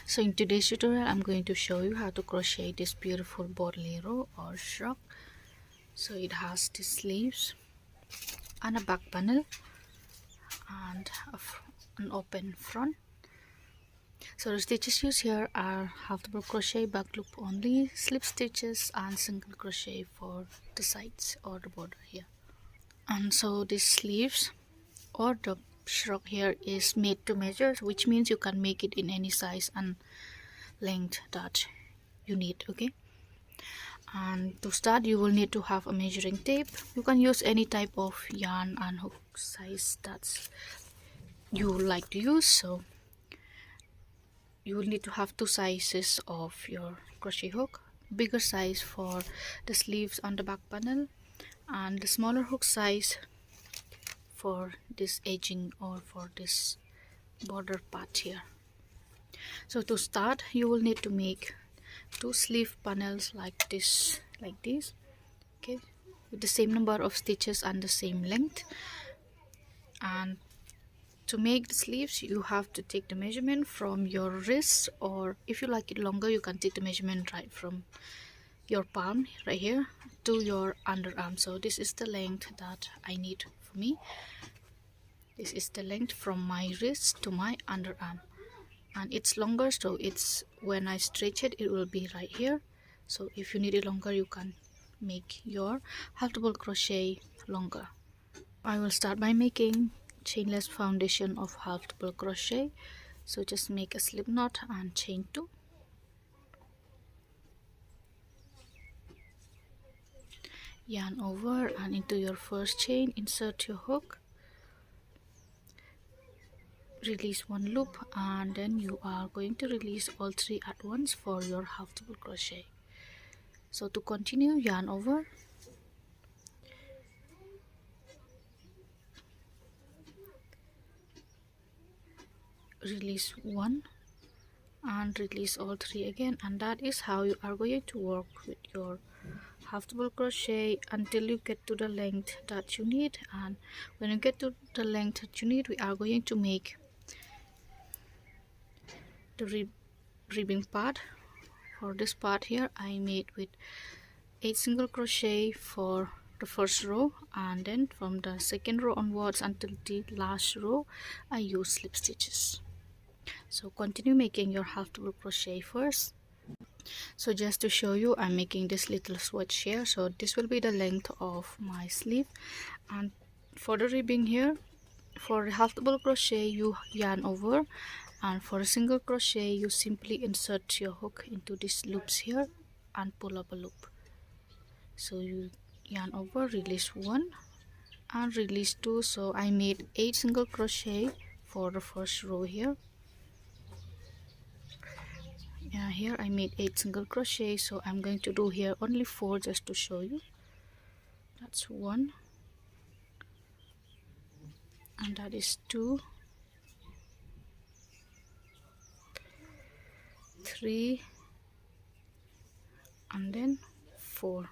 So in today's tutorial I'm going to show you how to crochet this beautiful bolero or shrug. So it has the sleeves and a back panel and an open front. So the stitches used here are half double crochet, back loop only, slip stitches and single crochet for the sides or the border here. And so these sleeves or the shrug here is made to measure, which means you can make it in any size and length that you need. Okay, and to start you will need to have a measuring tape. You can use any type of yarn and hook size that you like to use. So you will need to have two sizes of your crochet hook, bigger size for the sleeves on the back panel and the smaller hook size for this edging or for this border part here. So to start you will need to make two sleeve panels like this, okay, with the same number of stitches and the same length. And to make the sleeves you have to take the measurement from your wrist, or if you like it longer you can take the measurement right from your palm right here to your underarm. So this is the length that I need for me. This is the length from my wrist to my underarm, and it's longer, so it's when I stretch it, it will be right here. So if you need it longer you can make your half double crochet longer. I will start by making chainless foundation of half double crochet. So just make a slip knot and chain 2, yarn over and into your first chain, insert your hook, release one loop, and then you are going to release all 3 at once for your half double crochet. So to continue, yarn over, release 1 and release all 3 again, and that is how you are going to work with your half double crochet until you get to the length that you need. And when you get to the length that you need, we are going to make the ribbing part. For this part here I made with 8 single crochet for the first row, and then from the second row onwards until the last row I use slip stitches. So continue making your half double crochet first. So just to show you, I'm making this little swatch here. So this will be the length of my sleeve, and for the ribbing here, for half double crochet you yarn over, and for a single crochet you simply insert your hook into these loops here and pull up a loop. So you yarn over, release 1 and release 2. So I made 8 single crochet for the first row here. Here I made 8 single crochet, so I'm going to do here only 4 just to show you. That's 1, and that is 2, 3, and then 4.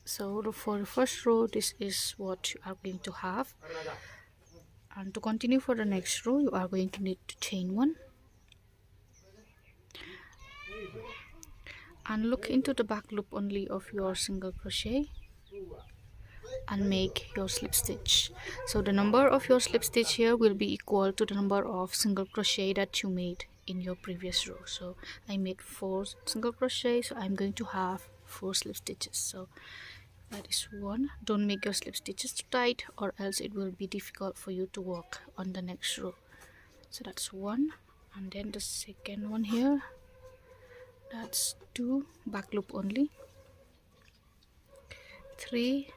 So for the first row this is what you are going to have, and to continue for the next row you are going to need to chain 1 and look into the back loop only of your single crochet and make your slip stitch. So the number of your slip stitch here will be equal to the number of single crochet that you made in your previous row. So I made 4 single crochet, so I'm going to have 4 slip stitches. So that is 1. Don't make your slip stitches too tight or else it will be difficult for you to work on the next row. So that's 1, and then the second one here, that's 2, back loop only, 3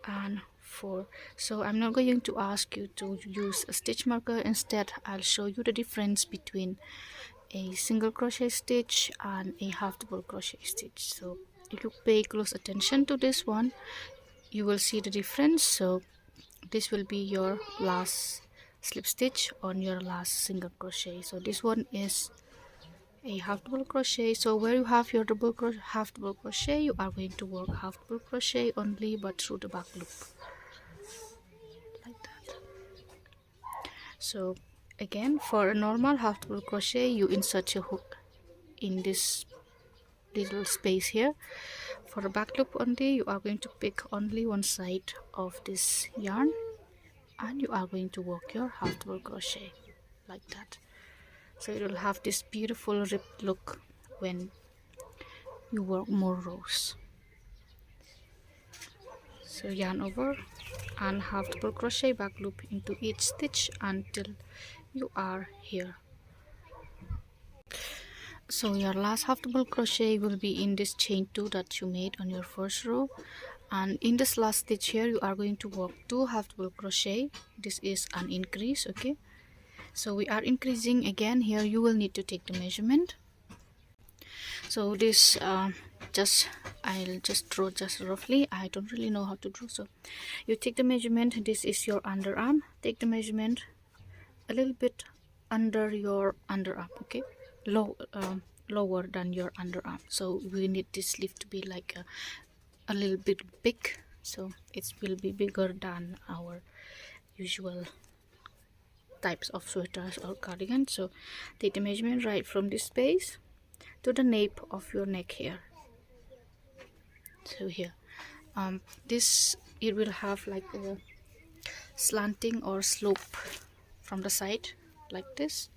and 4. So I'm not going to ask you to use a stitch marker. Instead I'll show you the difference between a single crochet stitch and a half double crochet stitch. So if you pay close attention to this one you will see the difference. So this will be your last slip stitch on your last single crochet. So this one is a half double crochet. So where you have your half double crochet you are going to work half double crochet only, but through the back loop like that. So Again, for a normal half double crochet, you insert your hook in this little space here. For a back loop only, you are going to pick only one side of this yarn and you are going to work your half double crochet like that. So it will have this beautiful ripped look when you work more rows. So yarn over and half double crochet back loop into each stitch until you are here. So your last half double crochet will be in this chain 2 that you made on your first row, and in this last stitch here you are going to work 2 half double crochet. This is an increase. Okay, so we are increasing again. Here you will need to take the measurement. So this I'll just draw just roughly. I don't really know how to draw, so you take the measurement. This is your underarm. Take the measurement a little bit under your underarm. Okay, lower than your underarm. So we need this sleeve to be like a little bit big, so it will be bigger than our usual types of sweaters or cardigans. So take the measurement right from this space to the nape of your neck here. So here this, it will have like a slanting or slope from the side like this.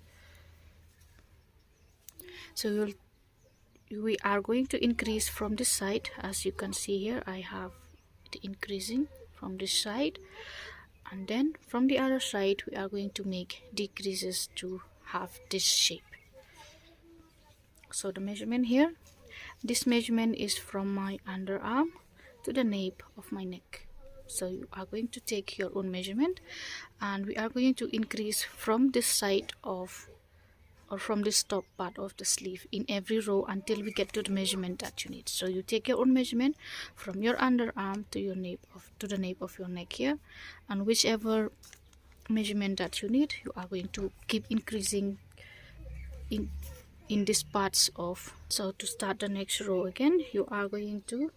So we are going to increase from this side. As you can see here, I have it increasing from this side, and then from the other side we are going to make decreases to have this shape. So the measurement here, this measurement is from my underarm to the nape of my neck. So you are going to take your own measurement, and we are going to increase from this side of, or from this top part of the sleeve in every row until we get to the measurement that you need. So you take your own measurement from your underarm to your nape to the nape of your neck here, and whichever measurement that you need, you are going to keep increasing in these parts of. So to start the next row again, you are going to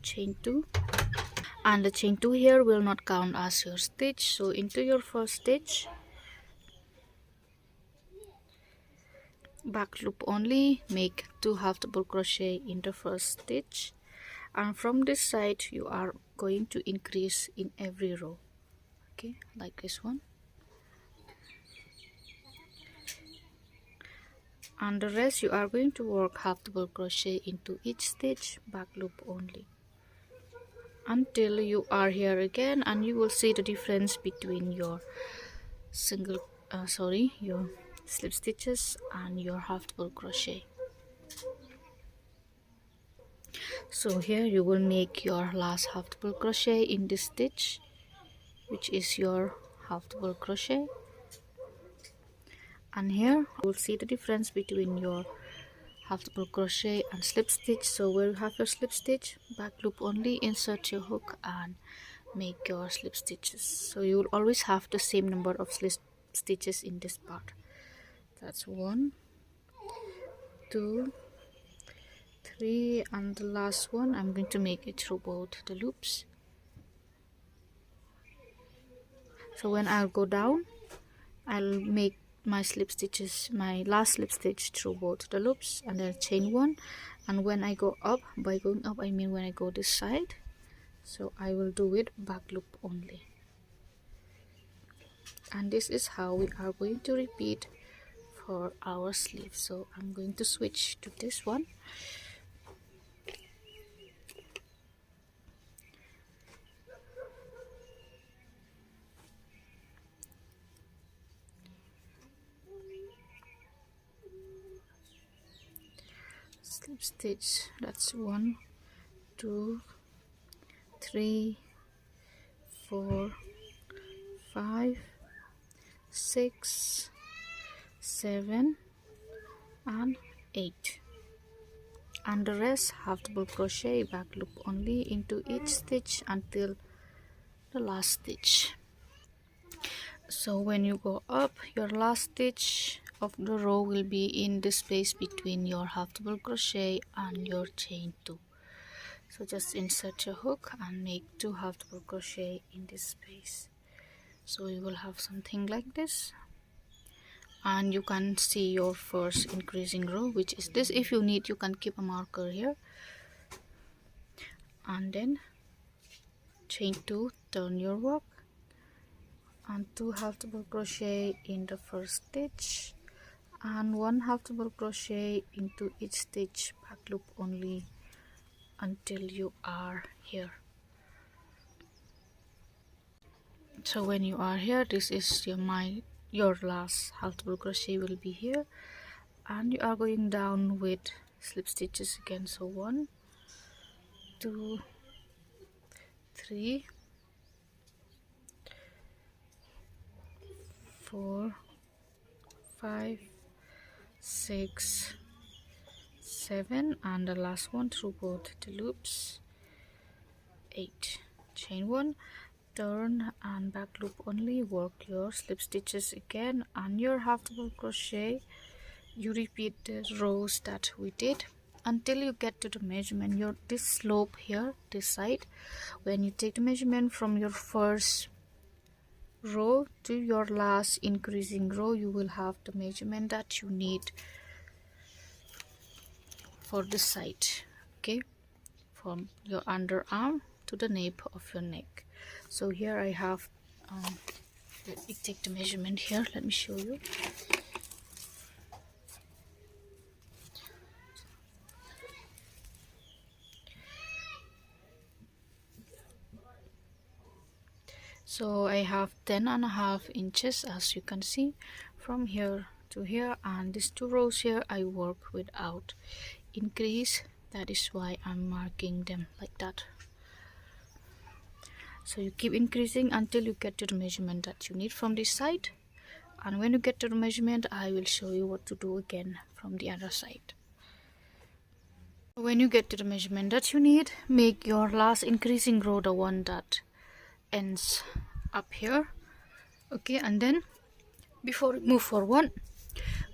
chain 2, and the chain 2 here will not count as your stitch. So into your first stitch, back loop only, make 2 half double crochet in the first stitch, and from this side you are going to increase in every row. Okay, like this one, and the rest you are going to work half double crochet into each stitch, back loop only, until you are here again, and you will see the difference between your your slip stitches and your half double crochet. So here you will make your last half double crochet in this stitch, which is your half double crochet, and here you will see the difference between your half double crochet and slip stitch. So where you have your slip stitch, back loop only, insert your hook and make your slip stitches. So you will always have the same number of slip stitches in this part. That's 1, 2, 3, and the last one I'm going to make it through both the loops. So when I'll go down, I'll make my slip stitches, my last slip stitch through both the loops, and then chain 1. And when I go up, by going up I mean when I go this side, so I will do it back loop only. And this is how we are going to repeat for our sleeve. So I'm going to switch to this one. Slip stitch, that's 1, 2, 3, 4, 5, 6, 7, and 8, and the rest half double crochet, back loop only into each stitch until the last stitch. So when you go up, your last stitch of the row will be in the space between your half double crochet and your chain 2. So just insert your hook and make 2 half double crochet in this space. So you will have something like this. and you can see your first increasing row, which is this. If you need, you can keep a marker here, and then chain 2, turn your work, and 2 half double crochet in the first stitch, and 1 half double crochet into each stitch, back loop only until you are here. So when you are here, this is your last half double crochet will be here, and you are going down with slip stitches again. So 1, 2, 3, 4, 5, 6, 7, and the last one through both the loops, 8. Chain 1, turn and back loop only, work your slip stitches again and your half double crochet. You repeat the rows that we did until you get to the measurement, this slope here, this side. When you take the measurement from your first row to your last increasing row, you will have the measurement that you need for this side. Okay, from your underarm to the nape of your neck. So here I have let me take the measurement here, let me show you. So I have 10.5 inches, as you can see, from here to here, and these 2 rows here I work without increase. That is why I'm marking them like that. So you keep increasing until you get to the measurement that you need from this side, and when you get to the measurement, I will show you what to do again from the other side. When you get to the measurement that you need, make your last increasing row the one that ends up here. Okay, and then before you move forward,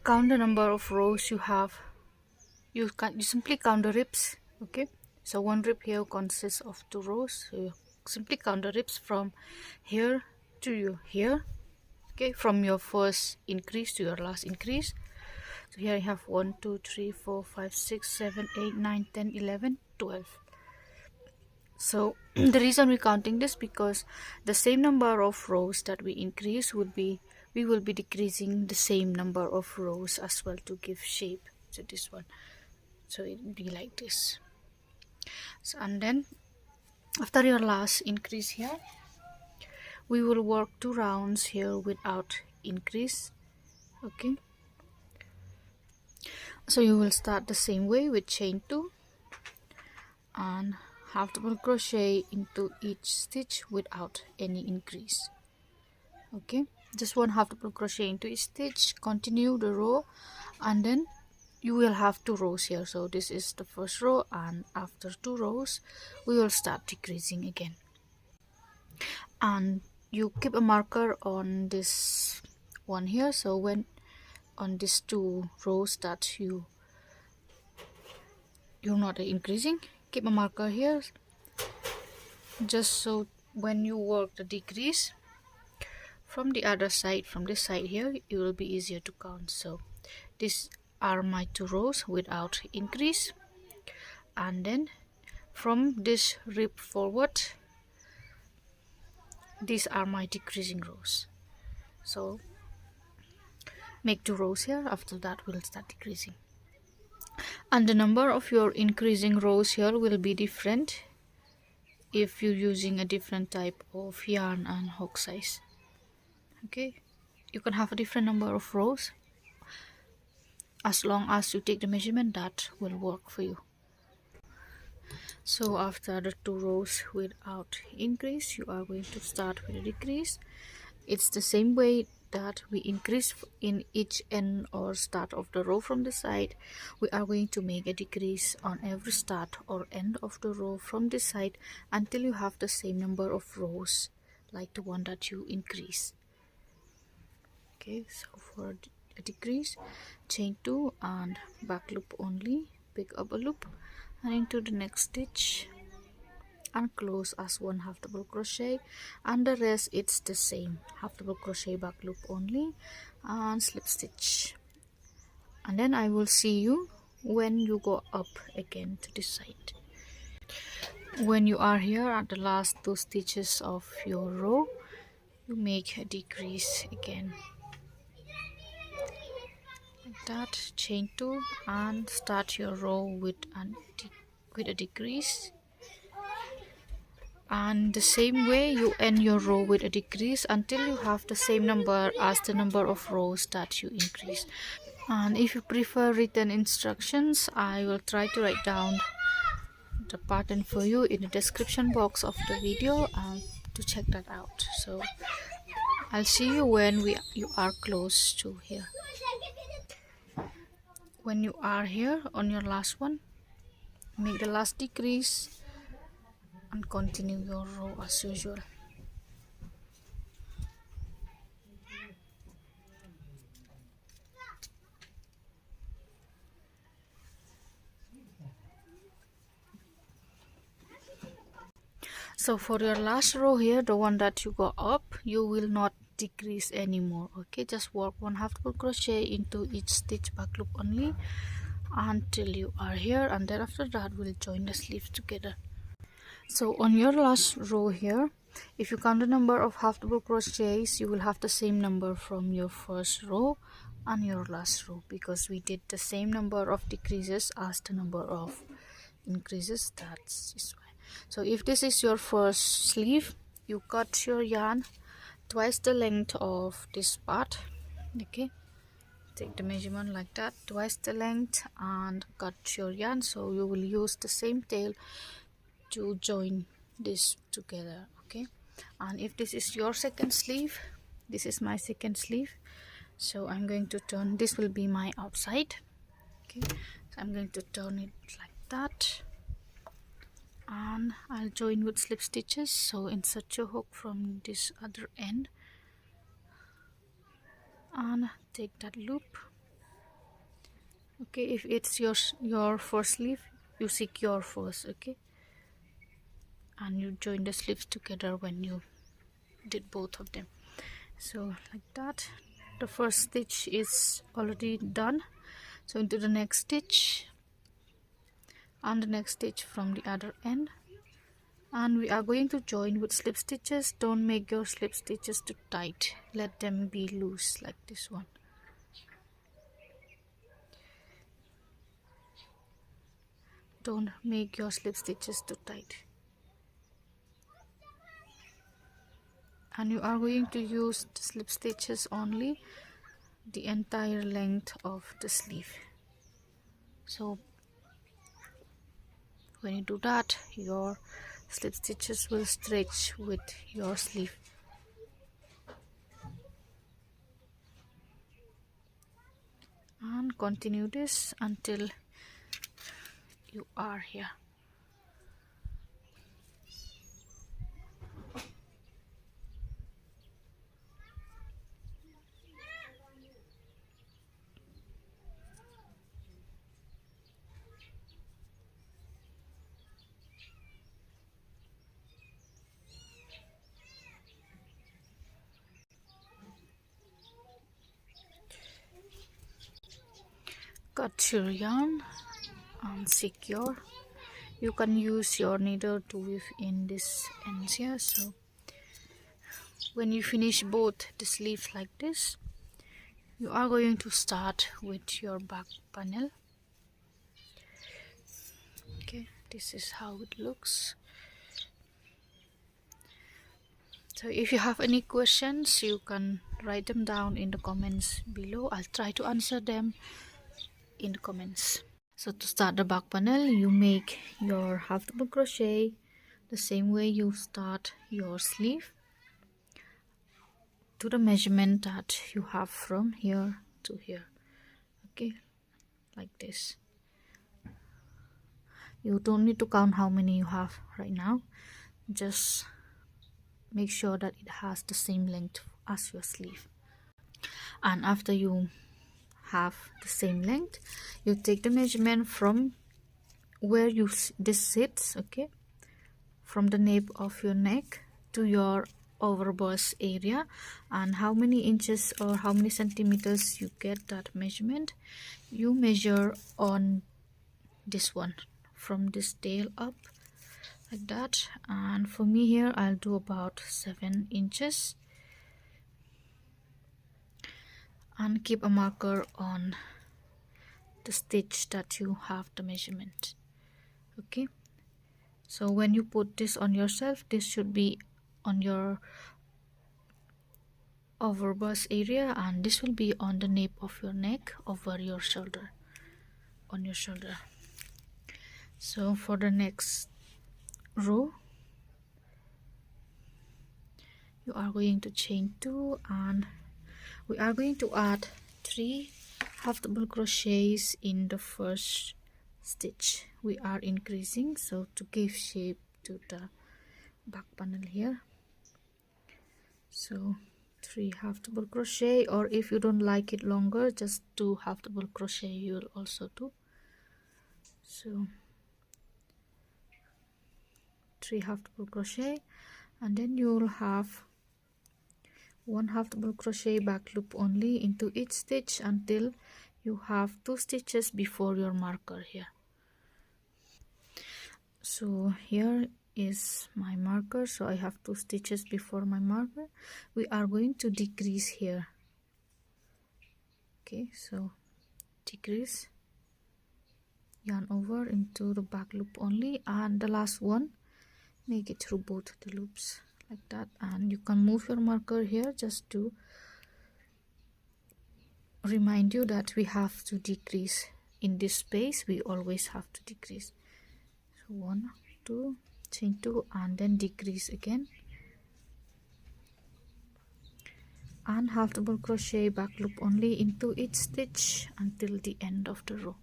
count the number of rows you have. You simply count the ribs. Okay, so 1 rib here consists of 2 rows, so you simply count the ribs from here to here. Okay, from your first increase to your last increase. So here I have 1, 2, 3, 4, 5, 6, 7, 8, 9, 10, 11, 12. So the reason we're counting this, because the same number of rows that we increase we will be decreasing the same number of rows as well to give shape to this one. So it will be like this. So, and then after your last increase here, we will work 2 rounds here without increase. Okay, so you will start the same way with chain 2 and half double crochet into each stitch without any increase. Okay, just 1 half double crochet into each stitch, continue the row, and then you will have 2 rows here. So this is the first row, and after 2 rows we will start decreasing again, and you keep a marker on this one here. So when on these 2 rows that you're not increasing, keep a marker here, just so when you work the decrease from the other side, from this side here, it will be easier to count. So these are my 2 rows without increase, and then from this rib forward, these are my decreasing rows. So make 2 rows here, after that we'll start decreasing, and the number of your increasing rows here will be different if you're using a different type of yarn and hook size. Okay, you can have a different number of rows as long as you take the measurement that will work for you. So after the 2 rows without increase, you are going to start with a decrease. It's the same way that we increase in each end or start of the row from the side. We are going to make a decrease on every start or end of the row from this side until you have the same number of rows like the one that you increase. Okay, so for a decrease, chain 2 and back loop only, pick up a loop and into the next stitch, and close as one half double crochet, and the rest it's the same, half double crochet back loop only and slip stitch. And then I will see you when you go up again to this side. When you are here at the last two stitches of your row, you make a decrease again like that, chain 2 and start your row with a decrease, and the same way you end your row with a decrease until you have the same number as the number of rows that you increase. And if you prefer written instructions, I will try to write down the pattern for you in the description box of the video to check that out. So I'll see you when you are close to here. When you are here on your last one, make the last decrease and continue your row as usual. So for your last row here, the one that you go up, you will not decrease anymore. Okay, just work one half double crochet into each stitch back loop only until you are here, and then after that we'll join the sleeves together. So on your last row here, if you count the number of half double crochets, you will have the same number from your first row and your last row, because we did the same number of decreases as the number of increases. That's this way. So if this is your first sleeve, you cut your yarn twice the length of this part. Okay, take the measurement like that, twice the length, and cut your yarn. So you will use the same tail to join this together. Okay, and if this is your second sleeve, this is my second sleeve, so I'm going to turn, this will be my outside. Okay, so I'm going to turn it like that, and I'll join with slip stitches. So insert your hook from this other end and take that loop. Okay, if it's your first sleeve, you secure first. Okay, and you join the sleeves together when you did both of them. So like that, the first stitch is already done. So into the next stitch and the next stitch from the other end, and we are going to join with slip stitches. Don't make your slip stitches too tight, let them be loose like this one. Don't make your slip stitches too tight. And you are going to use the slip stitches only the entire length of the sleeve. So when you do that, your slip stitches will stretch with your sleeve. And continue this until you are here. Cut your yarn and secure. You can use your needle to weave in this ends here. So when you finish both the sleeves like this, you are going to start with your back panel. Okay, this is how it looks. So if you have any questions, you can write them down in the comments below. I'll try to answer them in the comments. So to start the back panel, you make your half double crochet the same way you start your sleeve, to the measurement that you have from here to here. Okay, like this. You don't need to count how many you have right now, just make sure that it has the same length as your sleeve. And after you have the same length, you take the measurement from where this sits, okay, from the nape of your neck to your overbust area, and how many inches or how many centimeters you get that measurement, you measure on this one from this tail up like that. And for me here, I'll do about 7 inches, and keep a marker on the stitch that you have the measurement. Okay, so when you put this on yourself, this should be on your overbust area, and this will be on the nape of your neck over your shoulder, on your shoulder. So for the next row, you are going to chain 2, and we are going to add 3 half double crochets in the first stitch. We are increasing, so to give shape to the back panel here. So 3 half double crochet, or if you don't like it longer, just 2 half double crochet you will also do. So 3 half double crochet, and then you will have 1 half double crochet back loop only into each stitch until you have 2 stitches before your marker here. So here is my marker, so I have 2 stitches before my marker. We are going to decrease here. Okay, so decrease, yarn over into the back loop only, and the last one make it through both the loops like that. And you can move your marker here just to remind you that we have to decrease in this space. We always have to decrease. So 1, 2, chain 2, and then decrease again, and half double crochet back loop only into each stitch until the end of the row.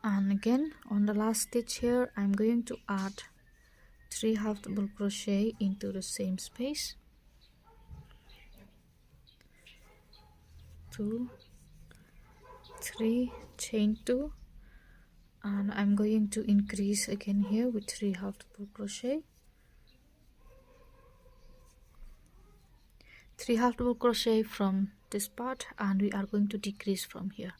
And again on the last stitch here, I'm going to add 3 half double crochet into the same space, 2, 3, chain 2, and I'm going to increase again here with 3 half double crochet, 3 half double crochet from this part, and we are going to decrease from here.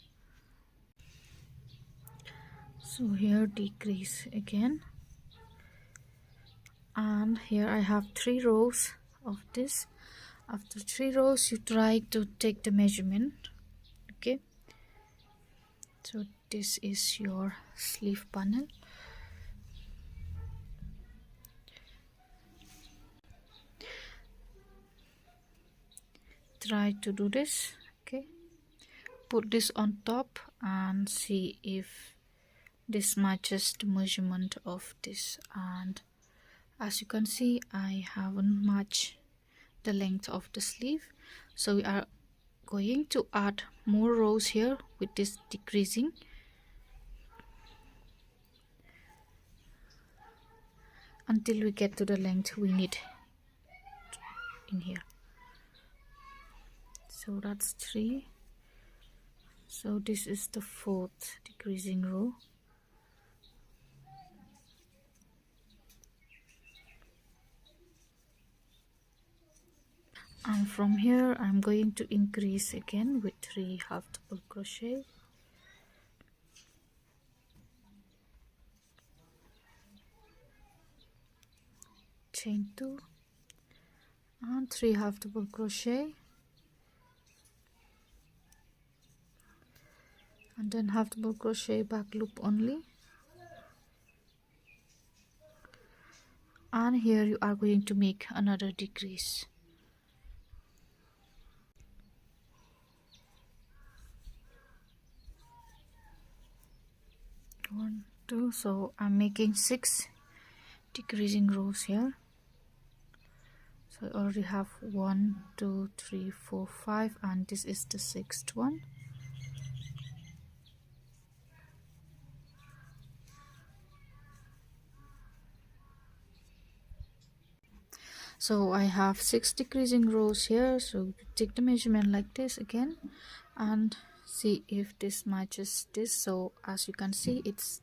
So here decrease again, and here I have 3 rows of this. After 3 rows, you try to take the measurement. Okay, so this is your sleeve panel. Try to do this. Okay, put this on top and see if this matches the measurement of this. And as you can see, I haven't matched the length of the sleeve, so we are going to add more rows here with this decreasing until we get to the length we need in here. So that's 3. So this is the 4th decreasing row. And from here I'm going to increase again with 3 half double crochet, chain 2, and 3 half double crochet, and then half double crochet back loop only. And here you are going to make another decrease. 1, 2, so I'm making 6 decreasing rows here. So I already have 1, 2, 3, 4, 5, and this is the 6th one. So I have 6 decreasing rows here, so take the measurement like this again and see if this matches this. So as you can see, it's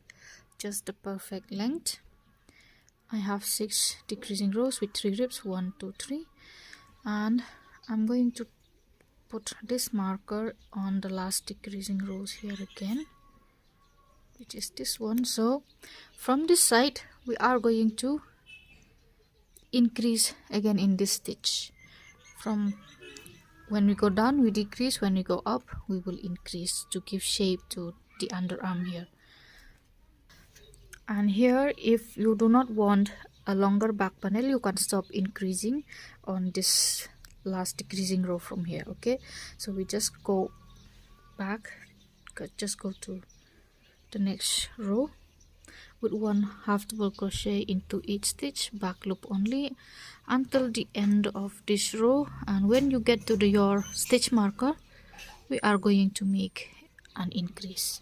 just the perfect length. I have 6 decreasing rows with 3 ribs, 1 2 3, and I'm going to put this marker on the last decreasing rows here again, which is this one. So from this side we are going to increase again in this stitch. From when we go down we decrease, when we go up we will increase to give shape to the underarm here. And here, if you do not want a longer back panel, you can stop increasing on this last decreasing row from here. Okay, so we just go back, just go to the next row with 1 half double crochet into each stitch, back loop only until the end of this row. And when you get to your stitch marker, we are going to make an increase.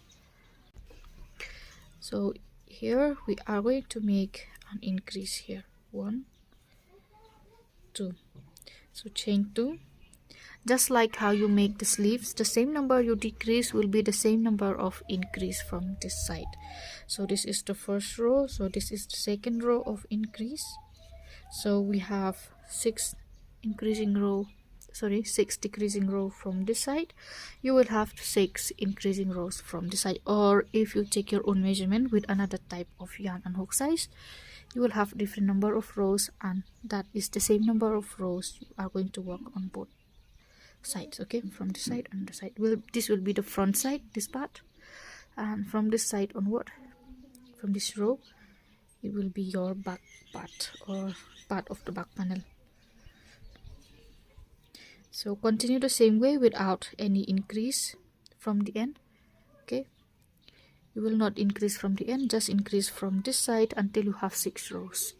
So here we are going to make an increase here, 1 2, so chain 2. Just like how you make the sleeves, the same number you decrease will be the same number of increase from this side. So this is the first row, so this is the second row of increase. So we have 6 decreasing row from this side. You will have 6 increasing rows from this side, or if you take your own measurement with another type of yarn and hook size, you will have different number of rows, and that is the same number of rows you are going to work on both sides. Okay, from this side and the side, this will be the front side, this part, and from this side onward, from this row, it will be your back part or part of the back panel. So continue the same way without any increase from the end. Okay, you will not increase from the end, just increase from this side until you have 6 rows.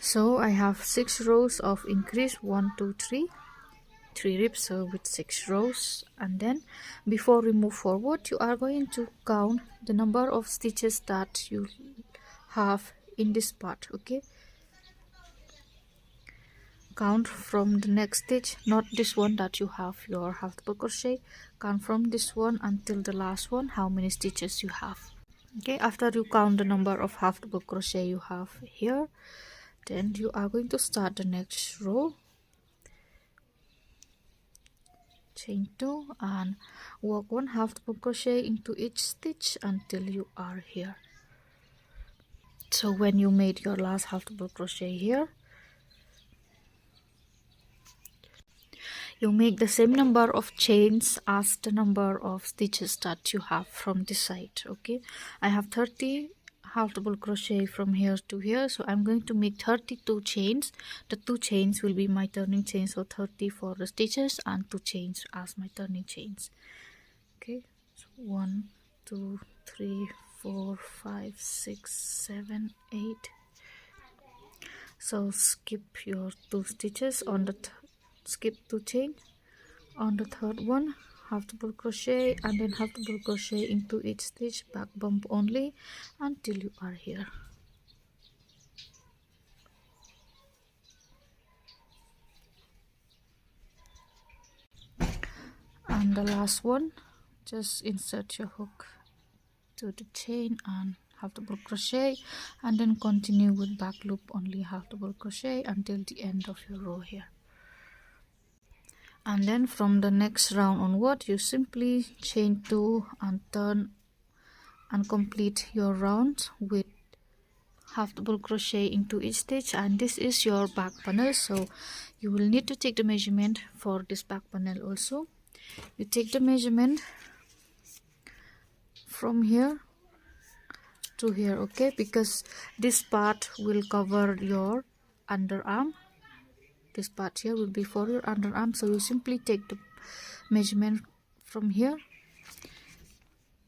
So I have 6 rows of increase, 1 2 3 ribs, so with 6 rows. And then before we move forward, you are going to count the number of stitches that you have in this part. Okay, count from the next stitch, not this one that you have your half double crochet. Count from this one until the last one how many stitches you have. Okay, after you count the number of half double crochet you have here, then you are going to start the next row, chain 2, and work 1 half double crochet into each stitch until you are here. So when you made your last half double crochet here, you make the same number of chains as the number of stitches that you have from this side. Okay, I have 30 half double crochet from here to here, so I'm going to make 32 chains. The 2 chains will be my turning chains, so 30 for the stitches and 2 chains as my turning chains. Okay, so 1 2 3 4 5 6 7 8. So skip your 2 stitches on the skip 2 chain on the third one, half double crochet, and then half double crochet into each stitch, back bump only until you are here. And the last one, just insert your hook to the chain and half double crochet, and then continue with back loop only, half double crochet until the end of your row here. And then from the next round onward, you simply chain 2 and turn and complete your round with half double crochet into each stitch. And this is your back panel, so you will need to take the measurement for this back panel also. You take the measurement from here to here, okay, because this part will cover your underarm. This part here will be for your underarm, so you simply take the measurement from here.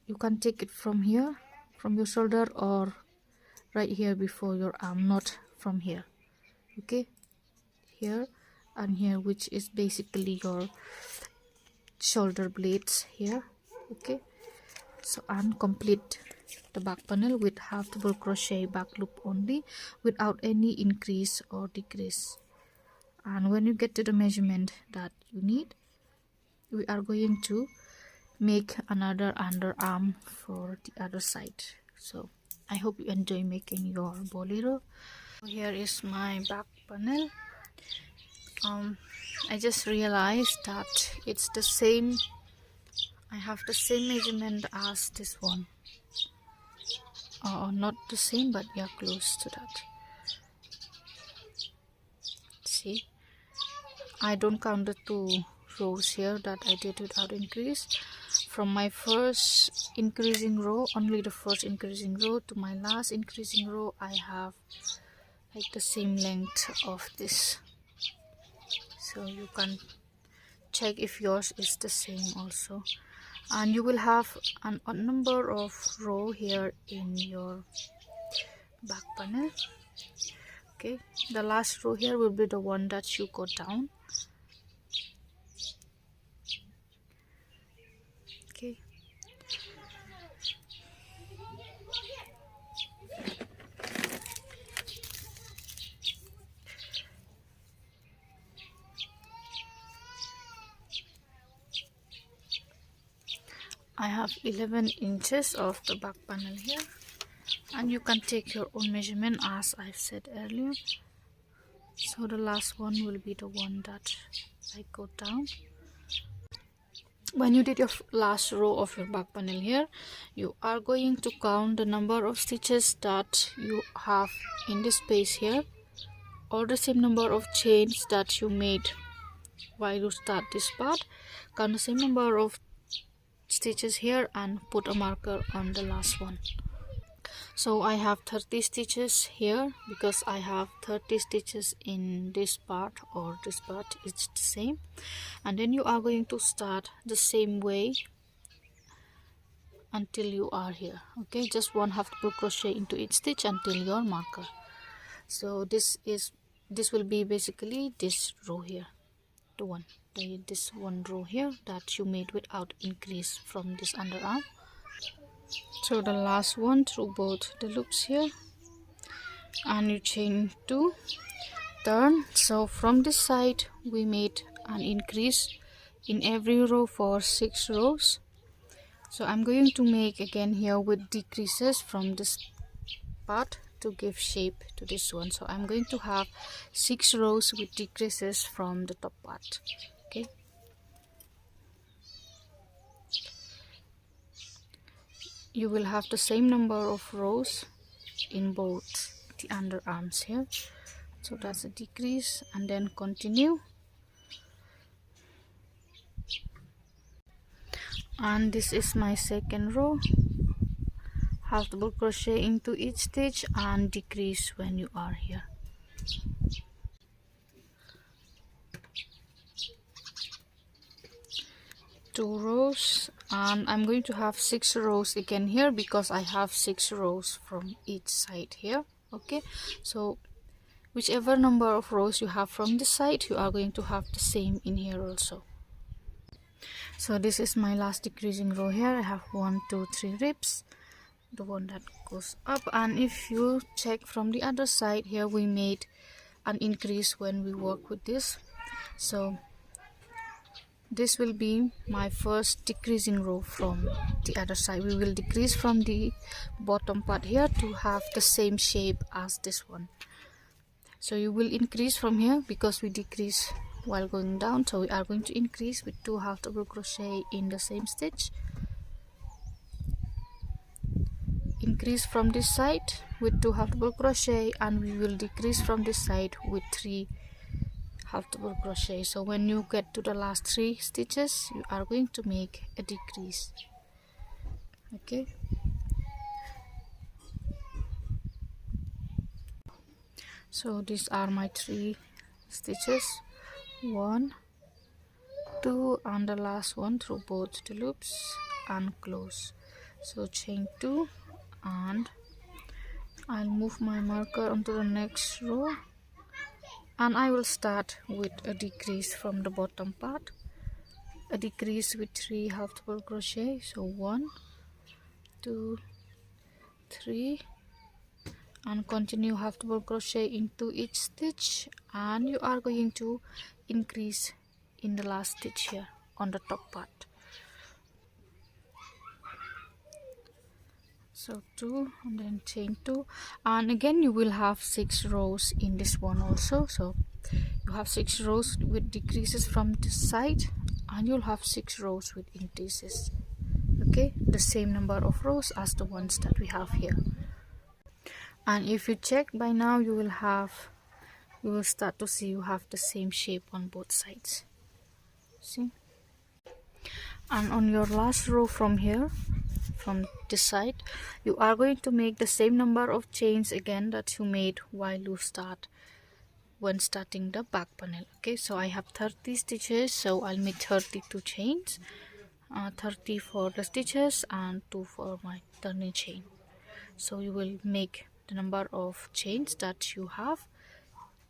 You can take it from here, from your shoulder, or right here before your arm, not from here. Okay, here and here, which is basically your shoulder blades here. Okay, so and complete the back panel with half double crochet, back loop only, without any increase or decrease. And when you get to the measurement that you need, we are going to make another underarm for the other side. So I hope you enjoy making your bolero. Here is my back panel. I just realized that it's the same. I have the same measurement as this one. Not the same, but yeah, close to that. See, I don't count the 2 rows here that I did without increase. From my first increasing row, only the first increasing row, to my last increasing row, I have like the same length of this. So you can check if yours is the same also. And you will have an odd number of row here in your back panel. Okay, the last row here will be the one that you go down. Okay, I have 11 inches of the back panel here, and you can take your own measurement as I've said earlier. So the last one will be the one that I go down. When you did your last row of your back panel here, you are going to count the number of stitches that you have in this space here, or the same number of chains that you made while you start this part. Count the same number of stitches here and put a marker on the last one. So I have 30 stitches here because I have 30 stitches in this part, or this part, it's the same. And then you are going to start the same way until you are here. Okay, just 1 half double crochet into each stitch until your marker. So this will be basically this row here, this one row here that you made without increase from this underarm. So the last one through both the loops here, and you chain 2, turn. So from this side we made an increase in every row for 6 rows. So I'm going to make again here with decreases from this part to give shape to this one. So I'm going to have 6 rows with decreases from the top part. Okay, you will have the same number of rows in both the underarms here. So that's a decrease, and then continue. And this is my second row. Half double crochet into each stitch and decrease when you are here. Two rows, and I'm going to have 6 rows again here because I have 6 rows from each side here. Okay, so whichever number of rows you have from this side, you are going to have the same in here also. So this is my last decreasing row here. I have 1, 2, 3 ribs, the one that goes up. And if you check from the other side here, we made an increase when we work with this. So this will be my first decreasing row from the other side. We will decrease from the bottom part here to have the same shape as this one. So you will increase from here because we decrease while going down. So we are going to increase with 2 half double crochet in the same stitch. Increase from this side with 2 half double crochet, and we will decrease from this side with 3 half double crochet. So when you get to the last 3 stitches, you are going to make a decrease. Okay, so these are my 3 stitches, 1, 2, and the last one through both the loops and close. So chain 2, and I'll move my marker onto the next row, and I will start with a decrease from the bottom part, a decrease with 3 half double crochet. So 1, 2, 3, and continue half double crochet into each stitch, and you are going to increase in the last stitch here on the top part. So 2 and then chain 2, and again you will have 6 rows in this one also. So you have 6 rows with decreases from this side, and you'll have 6 rows with increases. Okay, the same number of rows as the ones that we have here. And if you check by now, you will start to see you have the same shape on both sides. See? And on your last row from here, from this side, you are going to make the same number of chains again that you made while you when starting the back panel. Okay, so I have 30 stitches, so I'll make 32 chains, 30 for the stitches and 2 for my turning chain. So you will make the number of chains that you have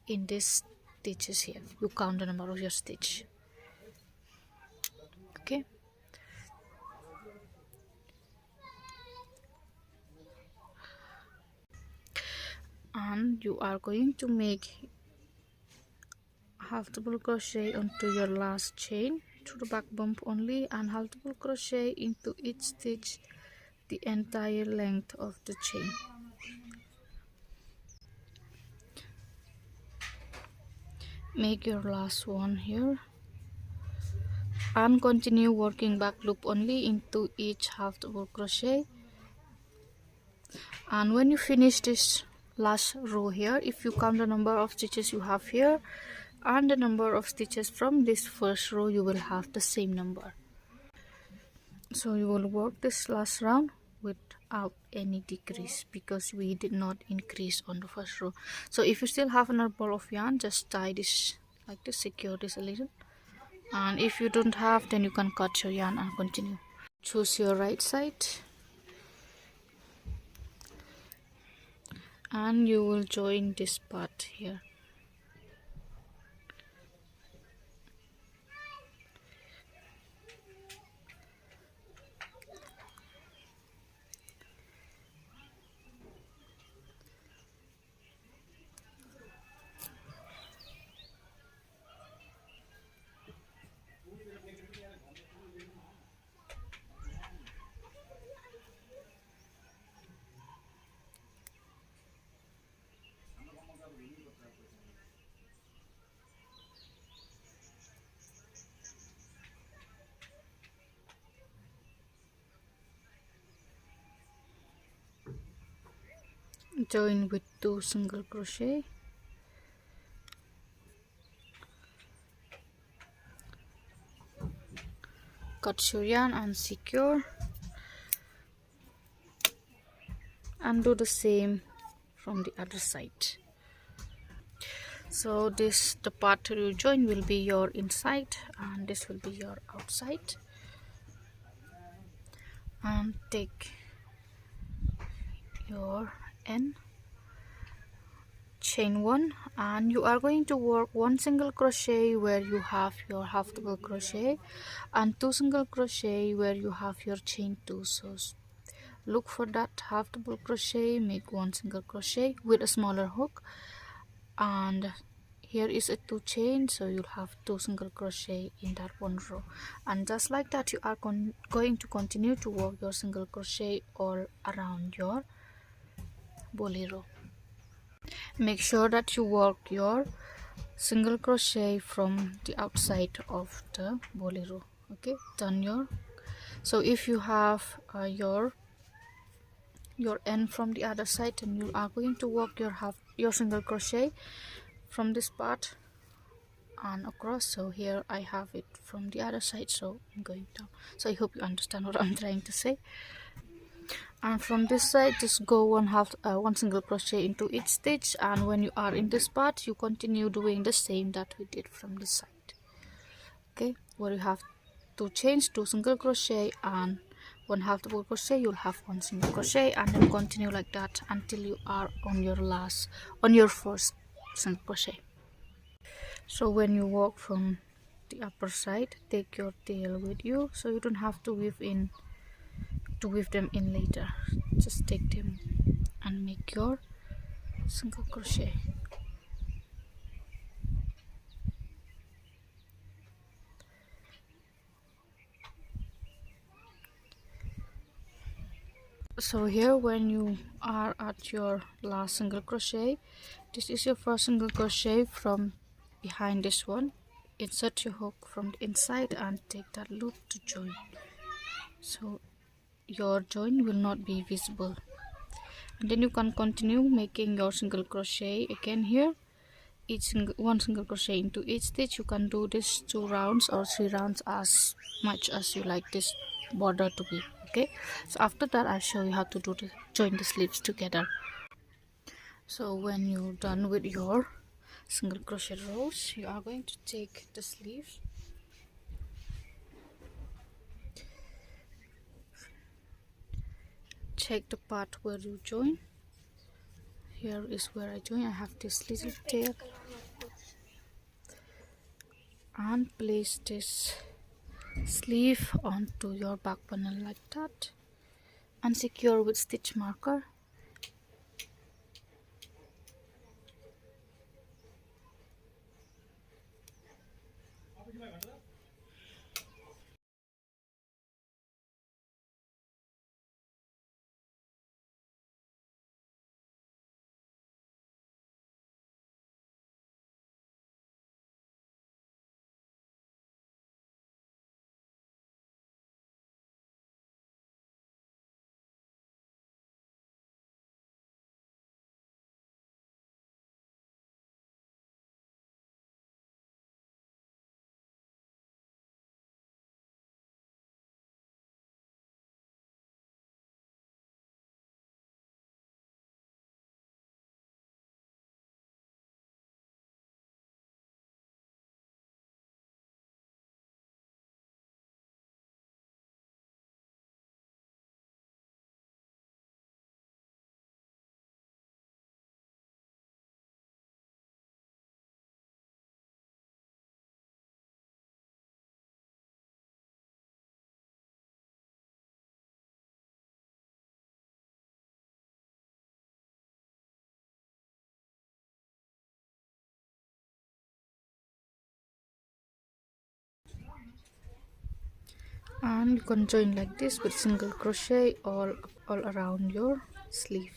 in these stitches here. You count the number of your stitch. Okay, and you are going to make half double crochet onto your last chain through the back bump only, and half double crochet into each stitch the entire length of the chain. Make your last one here and continue working back loop only into each half double crochet. And when you finish this last row here, if you count the number of stitches you have here and the number of stitches from this first row, you will have the same number. So you will work this last round without any decrease because we did not increase on the first row. So if you still have another ball of yarn, just tie this like this, secure this a little, and if you don't have, then you can cut your yarn and continue. Choose your right side and you will join this part here. Join with 2 single crochet, cut your yarn and secure, and do the same from the other side. So the part you join will be your inside and this will be your outside. And take your end, chain 1, and you are going to work 1 single crochet where you have your half double crochet and 2 single crochet where you have your chain 2. So look for that half double crochet, make 1 single crochet with a smaller hook, and here is a 2 chain, so you'll have 2 single crochet in that 1 row. And just like that, you are going to continue to work your single crochet all around your bolero. Make sure that you work your single crochet from the outside of the bolero. Okay, turn your, so if you have your end from the other side, then you are going to work your single crochet from this part and across. So here I have it from the other side, so I'm going down. So I hope you understand what I'm trying to say. And from this side, just go 1 single crochet into each stitch, and when you are in this part, you continue doing the same that we did from this side. Okay, where you have 2 chains, 2 single crochet and 1 half double crochet, you'll have 1 single crochet, and then continue like that until you are on your first single crochet. So when you walk from the upper side, take your tail with you, so you don't have to weave them in later. Just take them and make your single crochet. So here, when you are at your last single crochet, this is your first single crochet from behind this one. Insert your hook from the inside and take that loop to join, so your join will not be visible. And then you can continue making your single crochet again here, one single crochet into each stitch. You can do this 2 rounds or 3 rounds, as much as you like this border to be. Okay, so after that I'll show you how to join the sleeves together. So when you're done with your single crochet rows, you are going to take the sleeves, check the part where you join. Here is where I join. I have this little tail, and place this sleeve onto your back panel like that and secure with stitch marker. And you can join like this with single crochet all around your sleeve.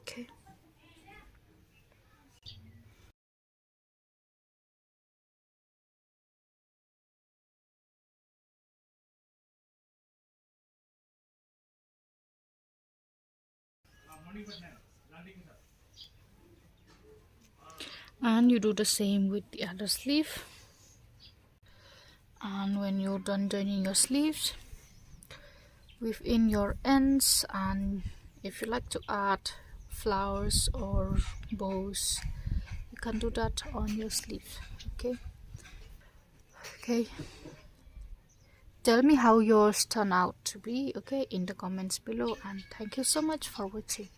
Okay, and you do the same with the other sleeve. And when you're done joining your sleeves within your ends, and if you like to add flowers or bows, you can do that on your sleeve. Okay, tell me how yours turn out to be, okay, in the comments below, and thank you so much for watching.